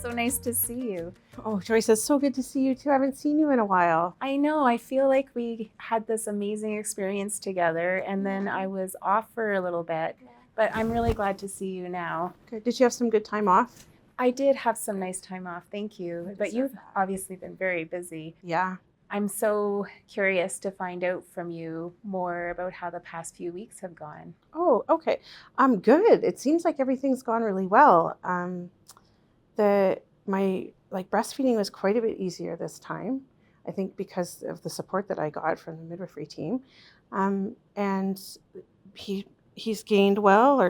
so nice to see you. Oh, Joyce, it's so good to see you too. I haven't seen you in a while. I know, I feel like we had this amazing experience together and then I was off for a little bit, but I'm really glad to see you now. Good. Did you have some good time off? I did have some nice time off, thank you, but you've obviously been very busy. Yeah. I'm so curious to find out from you more about how the past few weeks have gone. Oh, okay. I'm good. It seems like everything's gone really well. My breastfeeding was quite a bit easier this time. I think because of the support that I got from the midwifery team, and she's gained well,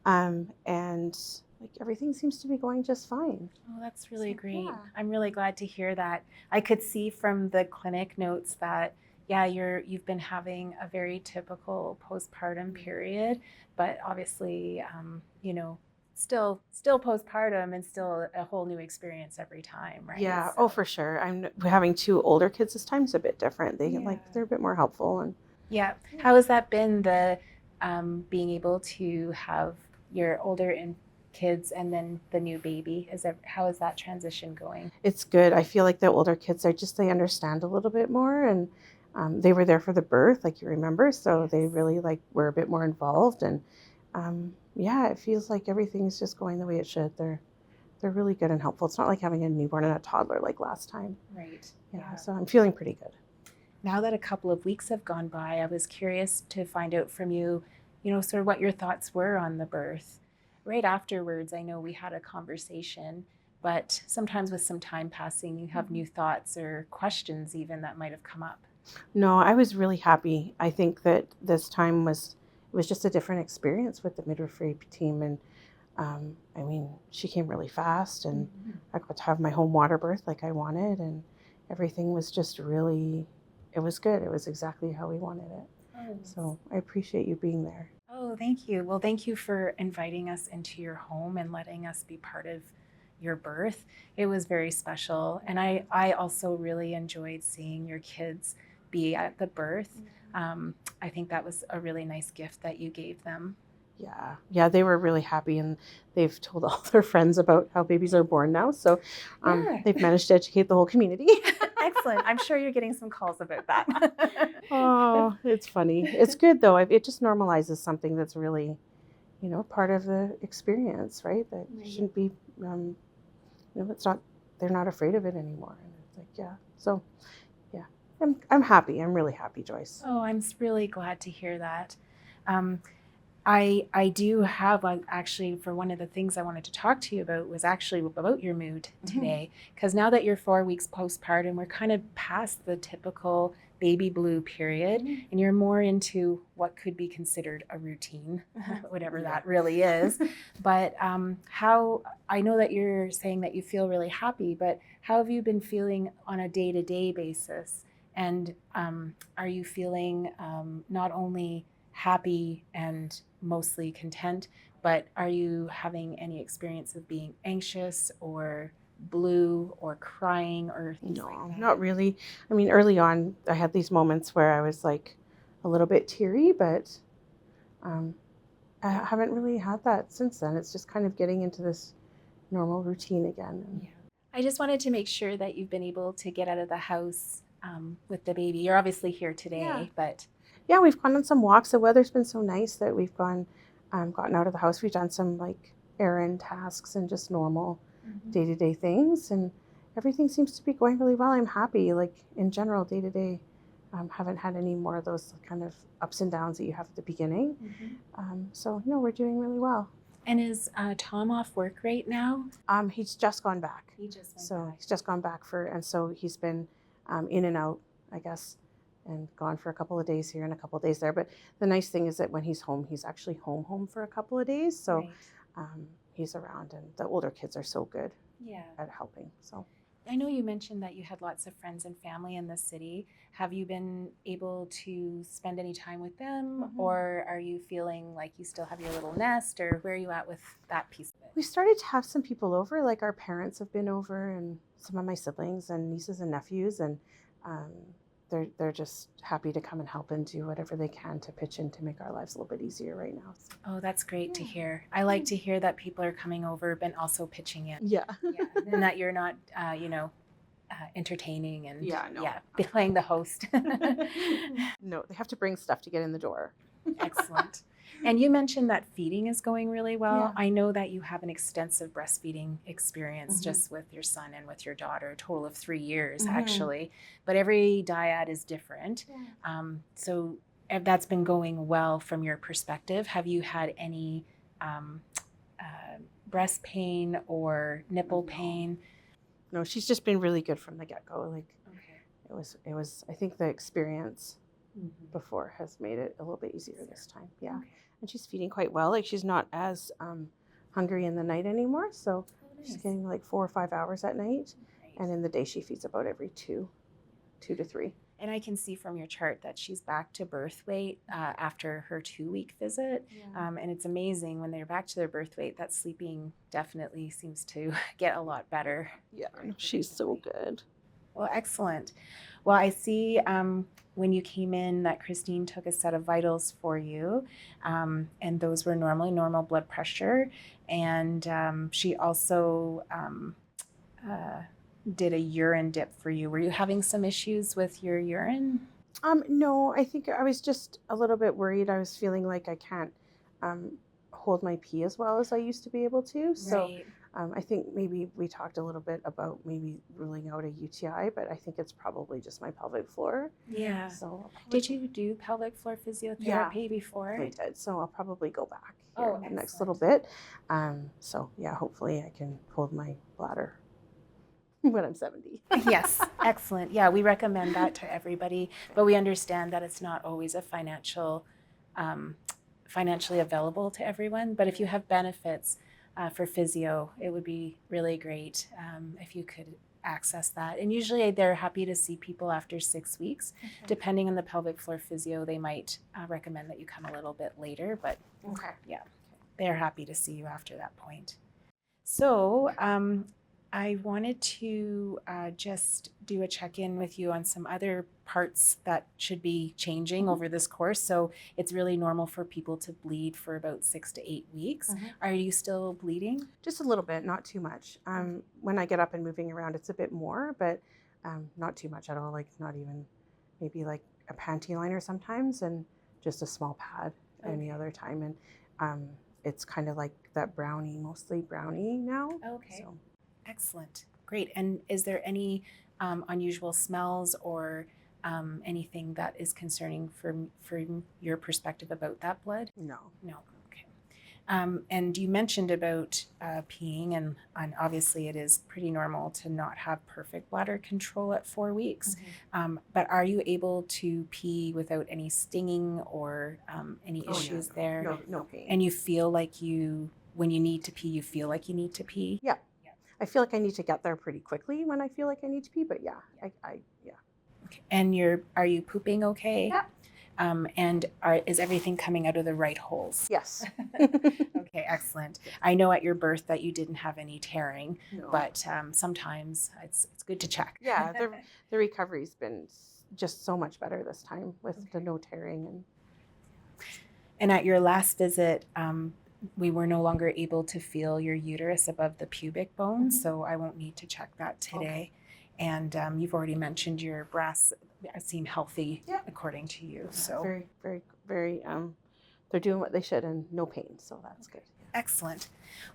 and like everything seems to be going just fine. Oh, that's really great. Yeah. I'm really glad to hear that. I could see from the clinic notes that, yeah, you've been having a very typical postpartum period, but obviously, still postpartum and still a whole new experience every time, right? Yeah. Oh, for sure. I'm having two older kids this time. It's a bit different. They're a bit more helpful and. Yeah. How has that been, the being able to have your older kids and then the new baby? How is that transition going? It's good. I feel like the older kids they understand a little bit more, and they were there for the birth, like you remember, so they really were a bit more involved, and yeah, it feels like everything's just going the way it should. They're really good and helpful. It's not like having a newborn and a toddler like last time. Right. Yeah. So I'm feeling pretty good. Now that a couple of weeks have gone by, I was curious to find out from you, sort of what your thoughts were on the birth. Right afterwards, I know we had a conversation, but sometimes with some time passing, you have new thoughts or questions even that might have come up. No, I was really happy. I think that this time was just a different experience with the midwifery team, and I mean, she came really fast, and I got to have my home water birth like I wanted, and everything was just really. It was good. It was exactly how we wanted it. Oh. So I appreciate you being there. Oh, thank you. Well, thank you for inviting us into your home and letting us be part of your birth. It was very special. And I also really enjoyed seeing your kids be at the birth. I think that was a really nice gift that you gave them. Yeah, they were really happy, and they've told all their friends about how babies are born now. So they've managed to educate the whole community. Excellent. I'm sure you're getting some calls about that. Oh, it's funny. It's good though. It just normalizes something that's really, part of the experience, right? That shouldn't be, it's not. They're not afraid of it anymore. And it's like, yeah. So, yeah, I'm happy. I'm really happy, Joyce. Oh, I'm really glad to hear that. I do have actually, for one of the things I wanted to talk to you about was actually about your mood today, because now that you're 4 weeks postpartum, we're kind of past the typical baby blue period, and you're more into what could be considered a routine, whatever that really is. But how, I know that you're saying that you feel really happy, but how have you been feeling on a day-to-day basis? And are you feeling not only happy and mostly content, but are you having any experience of being anxious or blue or crying or things like that? Not really. I mean, early on, I had these moments where I was like a little bit teary, but I haven't really had that since then. It's just kind of getting into this normal routine again. Yeah. I just wanted to make sure that you've been able to get out of the house with the baby. You're obviously here today, but... Yeah, we've gone on some walks. The weather's been so nice that we've gotten out of the house. We've done some errand tasks and just normal day-to-day things, and everything seems to be going really well. I'm happy. In general, day-to-day, haven't had any more of those kind of ups and downs that you have at the beginning. So we're doing really well. And is Tom off work right now? He's just gone back. He's just gone back and so he's been in and out, I guess, and gone for a couple of days here and a couple of days there. But the nice thing is that when he's home, he's actually home for a couple of days. So he's around, and the older kids are so good at helping. So I know you mentioned that you had lots of friends and family in the city. Have you been able to spend any time with them, or are you feeling like you still have your little nest, or where are you at with that piece of it? We started to have some people over, like our parents have been over, and some of my siblings and nieces and nephews, and they're just happy to come and help and do whatever they can to pitch in to make our lives a little bit easier right now. So. Oh, that's great to hear. I like to hear that people are coming over, but also pitching in. Yeah. Yeah, and that you're not, entertaining and No. playing the host. No, they have to bring stuff to get in the door. Excellent. And you mentioned that feeding is going really well. Yeah. I know that you have an extensive breastfeeding experience Mhm. just with your son and with your daughter, a total of 3 years Mhm. actually. But every dyad is different. Yeah. So if that's been going well from your perspective, have you had any breast pain or nipple pain? No, she's just been really good from the get-go. Like Okay. it was I think the experience Mm-hmm. before has made it a little bit easier this time. Yeah. Okay. And she's feeding quite well. Like she's not as hungry in the night anymore. So Oh, she's nice. getting like 4 or 5 hours at night. Right. And in the day she feeds about every 2 to 3. And I can see from your chart that she's back to birth weight after her 2-week visit. And it's amazing when they're back to their birth weight, that sleeping definitely seems to get a lot better. Yeah, she's so good. Well, excellent. Well, I see when you came in that Christine took a set of vitals for you, and those were normally normal blood pressure. And she also did a urine dip for you. Were you having some issues with your urine? No, I think I was just a little bit worried. I was feeling like I can't hold my pee as well as I used to be able to. So Right. I think maybe we talked a little bit about maybe ruling out a UTI, but I think it's probably just my pelvic floor. Yeah. So Did you do pelvic floor physiotherapy before? I did. So I'll probably go back here Oh, in the next excellent. little bit. So yeah, hopefully I can hold my bladder when I'm 70. Yes, excellent. Yeah, we recommend that to everybody, but we understand that it's not always a financially available to everyone. But if you have benefits for physio, it would be really great if you could access that. And usually they're happy to see people after 6 weeks. Okay. Depending on the pelvic floor physio, they might recommend that you come a little bit later, but Okay. they're happy to see you after that point. So I wanted to just do a check-in with you on some other parts that should be changing over this course. So it's really normal for people to bleed for about 6 to 8 weeks. Mhm. Are you still bleeding? Just a little bit, not too much. When I get up and moving around, it's a bit more, but not too much at all. Like not even maybe like a panty liner sometimes, and just a small pad any other time. And it's kind of like that brownie, mostly brownie now. Okay. So. Excellent. Great. And is there any unusual smells or anything that is concerning from your perspective about that blood? No. No. Okay. And you mentioned about peeing, and obviously it is pretty normal to not have perfect bladder control at 4 weeks. But are you able to pee without any stinging or any issues there? No pain. And you feel like when you need to pee, you feel like you need to pee? Yeah. I feel like I need to get there pretty quickly when I feel like I need to pee, but yeah. Okay. And are you pooping okay? Yeah. And is everything coming out of the right holes? Yes. Okay, excellent. I know at your birth that you didn't have any tearing, No. but sometimes it's good to check. Yeah, the recovery's been just so much better this time with the no tearing. And at your last visit, we were no longer able to feel your uterus above the pubic bone, so I won't need to check that today. Okay. And you've already mentioned your breasts seem healthy according to you. So very, very, very. They're doing what they should and no pain, so that's good. Excellent.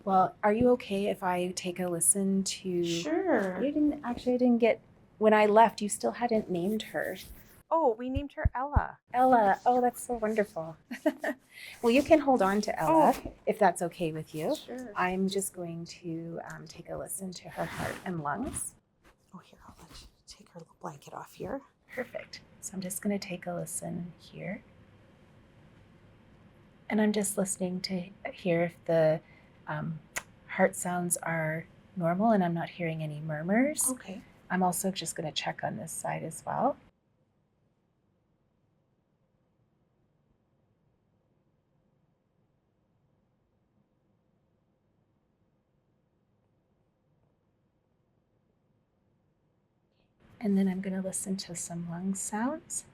Well, are you okay if I take a listen to? Sure. I didn't get. When I left, you still hadn't named her. Oh, we named her Ella. Ella. Oh, that's so wonderful. Well, you can hold on to Ella if that's okay with you. Sure. I'm just going to take a listen to her heart and lungs. Oh, here, I'll let you take her little blanket off here. Perfect. So I'm just going to take a listen here. And I'm just listening to hear if the heart sounds are normal and I'm not hearing any murmurs. Okay. I'm also just going to check on this side as well. And then I'm going to listen to some lung sounds.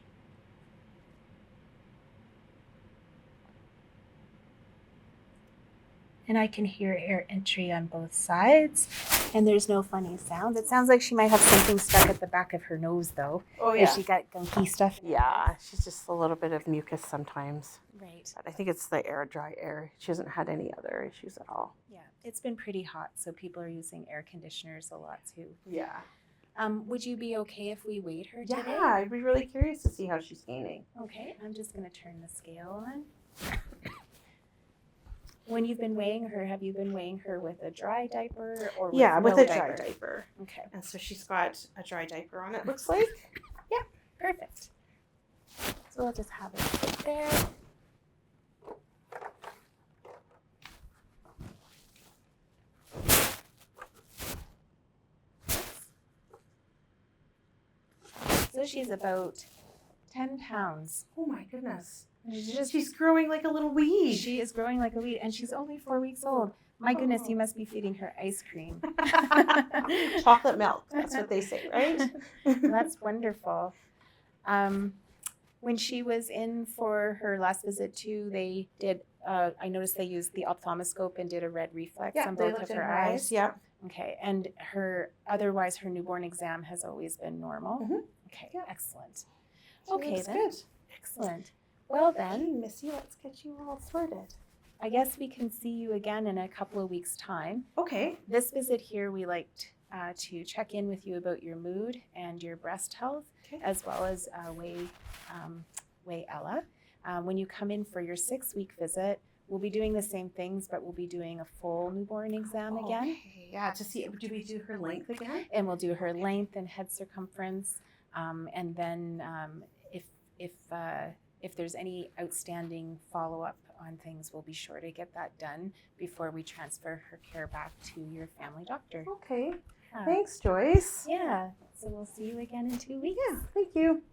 And I can hear air entry on both sides. And there's no funny sounds. It sounds like she might have something stuck at the back of her nose, though. Oh, If she got gunky stuff. Yeah, she's just a little bit of mucus sometimes. Right. But I think it's the dry air. She hasn't had any other issues at all. Yeah. It's been pretty hot, so people are using air conditioners a lot, too. Yeah. Would you be okay if we weighed her today? Yeah, I'd be really curious to see how she's gaining. Okay, I'm just going to turn the scale on. When you've been weighing her, have you been weighing her with a dry diaper or Yeah, with no a dry diaper. Okay, And so she's got a dry diaper on, it looks like. perfect. So we'll just have it sit there. So she's about 10 pounds. Oh my goodness. She's growing like a little weed. She is growing like a weed, and she's only 4 weeks old. My goodness, you must be feeding her ice cream. Chocolate milk, that's what they say, right? That's wonderful. When she was in for her last visit too, they did, I noticed they used the ophthalmoscope and did a red reflex on both of her eyes. Yeah. Okay, and otherwise her newborn exam has always been normal. Mhm. Okay, Yeah. excellent. She Okay looks then, good. excellent. Well Hey, then, Missy, let's get you all sorted. I guess we can see you again in a couple of weeks' time. Okay. This visit here, we liked to check in with you about your mood and your breast health, Okay. as well as weigh Ella. When you come in for your 6-week visit, we'll be doing the same things, but we'll be doing a full newborn exam again. Okay. Yeah, to see, do we do her length again? And we'll do her length and head circumference. And then if there's any outstanding follow-up on things, we'll be sure to get that done before we transfer her care back to your family doctor. Okay. Uh, Thanks, Joyce. Yeah, so we'll see you again in 2 weeks. Yeah, thank you.